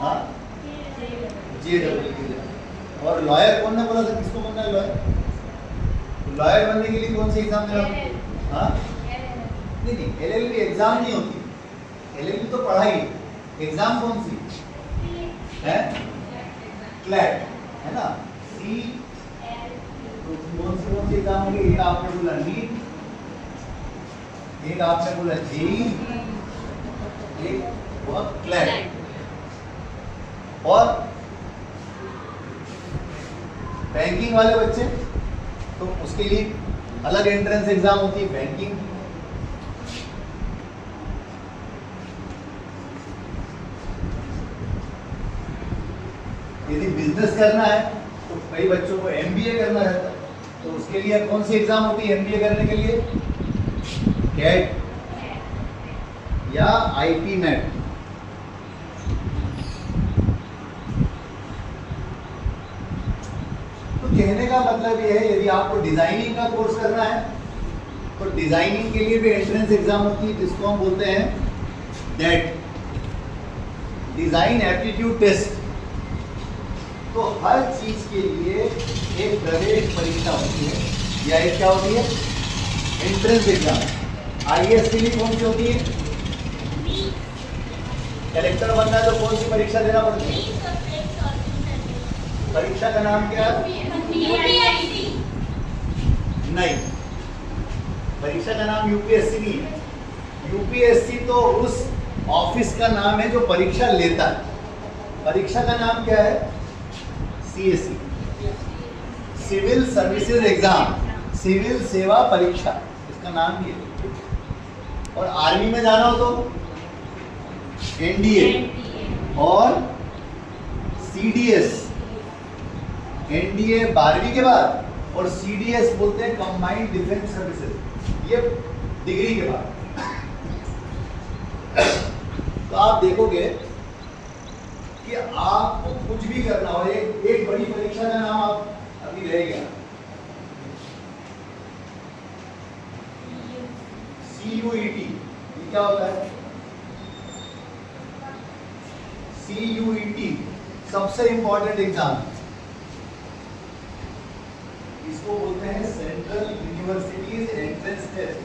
हाँ JEE। और लॉयर कौन ने बोला था, किसको बनना है लॉयर? लॉयर बनने के लिए कौन सी एग्जाम देना होती है? हाँ नहीं, LLB एग्जाम नहीं होती, LLB तो पढ़ाई, एग्जाम कौन सी है? क्लैट है ना। सी तो कौन सी एग्जाम होगी? एक आपने बोला नीट, एक आपने बोला जेई, एक हुआ क्लैट। और बैंकिंग वाले बच्चे तो उसके लिए अलग एंट्रेंस एग्जाम होती है, बैंकिंग। यदि बिजनेस करना है तो कई बच्चों को MBA करना रहता है, तो उसके लिए कौन सी एग्जाम होती है MBA करने के लिए? कैट या IP नेट। तो कहने का मतलब यह है, यदि आपको डिजाइनिंग का कोर्स करना है तो डिजाइनिंग के लिए भी एंट्रेंस एग्जाम होती है, जिसको हम बोलते हैं डेट, डिजाइन एप्टीट्यूड टेस्ट। तो हर चीज के लिए एक प्रवेश परीक्षा होती है, या एक क्या होती है? Entrance exam. IAS के लिए कौन सी होती है? कलेक्टर बनना है तो कौन सी परीक्षा देना पड़ती है? परीक्षा का नाम क्या है? नहीं, परीक्षा का नाम UPSC नहीं है। UPSC तो उस ऑफिस का नाम है जो परीक्षा लेता है। परीक्षा का नाम क्या है? CSE, civil services exam, civil सेवा परीक्षा, इसका नाम ये है। और आर्मी में जाना हो तो NDA और CDS। NDA 12वीं के बाद और CDS बोलते हैं कंबाइंड डिफेंस सर्विसेज, ये डिग्री के बाद। तो आप देखोगे कि आपको कुछ भी करना हो, एक बड़ी परीक्षा का नाम आप अभी रह गया, CUET। ये क्या होता है? CUET सबसे इंपॉर्टेंट एग्जाम, इसको बोलते हैं सेंट्रल यूनिवर्सिटीज एंट्रेंस टेस्ट।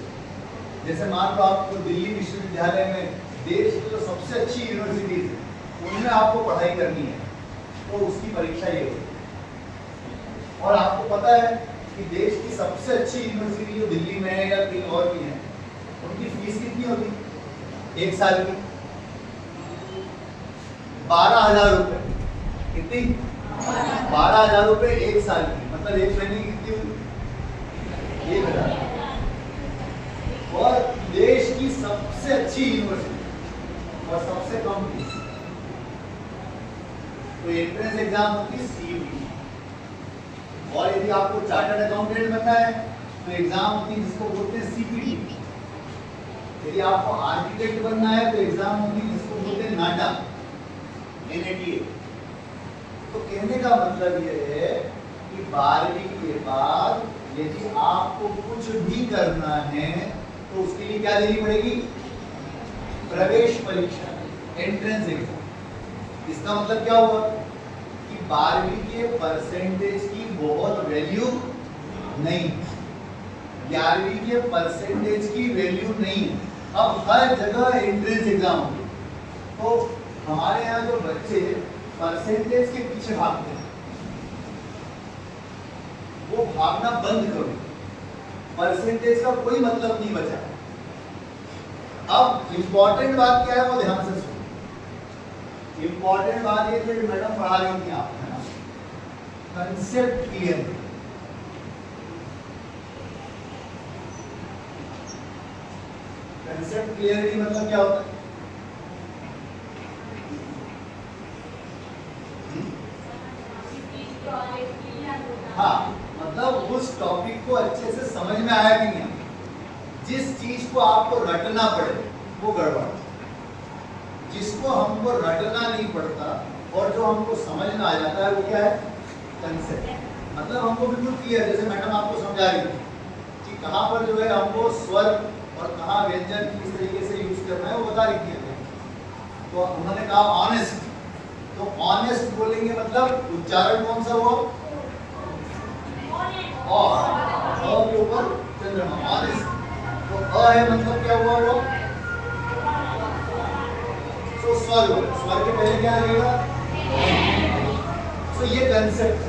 जैसे मान लो आपको दिल्ली विश्वविद्यालय में देश की जो सबसे अच्छी यूनिवर्सिटीज है उनमें आपको पढ़ाई करनी है, तो उसकी परीक्षा ये होती है। और आपको पता है कि देश की सबसे अच्छी यूनिवर्सिटी जो दिल्ली में है या कहीं और भी है, उनकी फीस कितनी होती है एक साल की? 12,000 रुपए। कितनी? 12,000 रुपए एक साल की, मतलब एक महीने की कितनी हुई? 1,000। और देश की सबसे अच्छी यूनिवर्सिटी और सबसे कम फीस, तो एंट्रेंस एग्जाम होती है CUET। और यदि आपको चार्टर्ड अकाउंटेंट बनना है तो एग्जाम होती है जिसको बोलते हैं CPT। यदि आपको आर्किटेक्ट बनना है तो एग्जाम होती है जिसको बोलते हैं NATA। तो कहने का मतलब यह है कि 12वीं के बाद यदि आपको कुछ भी करना है तो उसके लिए क्या देनी पड़ेगी? प्रवेश परीक्षा, एंट्रेंस एग्जाम। इसका मतलब क्या हुआ कि 12वीं के परसेंटेज की बहुत वैल्यू नहीं, 11वीं के परसेंटेज की वैल्यू नहीं। अब हर जगह एंट्रेंस एग्जाम होगी, तो हमारे यहाँ जो बच्चे परसेंटेज के पीछे भागते हैं वो भागना बंद करो, परसेंटेज का कोई मतलब नहीं बचा। अब इंपॉर्टेंट बात क्या है वो ध्यान से सुनो। इंपॉर्टेंट बात ये जो मैडम पढ़ा रही थी आप, है ना, कंसेप्ट क्लियर। कंसेप्ट क्लियरिटी मतलब क्या होता है? हाँ, मतलब उस टॉपिक को अच्छे से समझ में आया कि नहीं। जिस चीज को आपको रटना पड़े वो गड़बड़, जिसको हमको रटना नहीं पड़ता और जो हमको समझ में आ जाता है वो क्या है? कंसेप्ट। मतलब हमको बिल्कुल क्लियर, जैसे मैडम आपको समझा रही थी कि कहाँ पर जो है हमको स्वर और कहाँ व्यंजन किस तरीके से यूज करना है वो बता रही थी। तो उन्होंने कहा ऑनेस्ट, तो ऑनेस्ट बोलेंगे मतलब उच्चारण कौन सा हुआ? और के ऊपर चंद्रमा, ऑनेस्ट। तो अ है मतलब क्या हुआ वो? तो स्वर हो, स्वर के पहले क्या लगेगा? तो ये कंसेप्ट,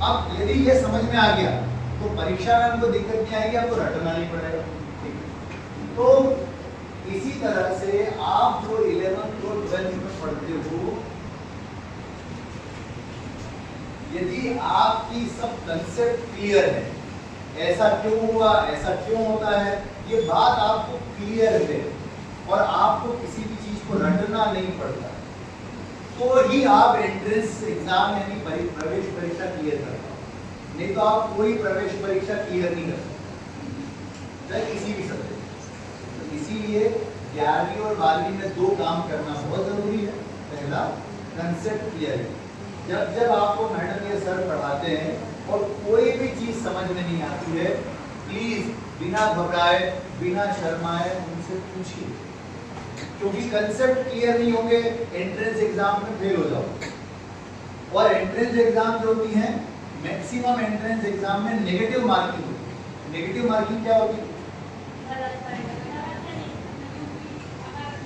अब यदि ये समझ में आ गया तो परीक्षा में हमको दिक्कत नहीं आएगी, आपको रटना नहीं पड़ेगा। तो इसी तरह से आप जो 11th और 12th में पढ़ते हो, यदि आपकी सब कंसेप्ट क्लियर है, ऐसा क्यों हुआ, ऐसा क्यों होता है, ये बात आपको क्लियर है और आपको किसी भी चीज को रटना नहीं पड़ता, तो ही आप एंट्रेंस एग्जाम यानी प्रवेश परीक्षा क्लियर कर पाओ। नहीं तो आप कोई प्रवेश परीक्षा क्लियर नहीं कर सकते, चाहे किसी भी सब्जेक्ट। तो इसीलिए 11वीं और 12वीं में दो काम करना बहुत जरूरी है। पहला, कंसेप्ट क्लियर है। जब जब आपको मैडम या सर पढ़ाते हैं और कोई भी चीज समझ में नहीं आती है, प्लीज बिना घबराए, बिना शर्माए उनसे पूछिए, क्योंकि कंसेप्ट क्लियर नहीं होंगे एंट्रेंस एग्जाम में फेल हो जाओगे। और एंट्रेंस एग्जाम जो होती है, मैक्सिमम एंट्रेंस एग्जाम में नेगेटिव मार्किंग होती है। नेगेटिव मार्किंग क्या होती है?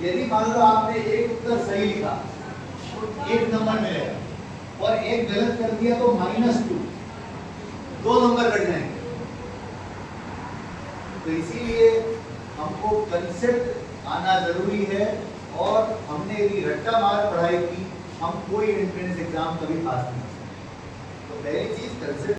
यदि मान लो आपने एक उत्तर सही लिखा तो 1 नंबर मिलेगा, और एक गलत कर दिया तो -2, 2 नंबर कट जाएंगे। तो इसीलिए हमको कंसेप्ट आना जरूरी है, और हमने यदि रट्टा मार पढ़ाई की, हम कोई एंट्रेंस एग्जाम कभी पास नहीं कर सकते। तो पहली चीज कंसेप्ट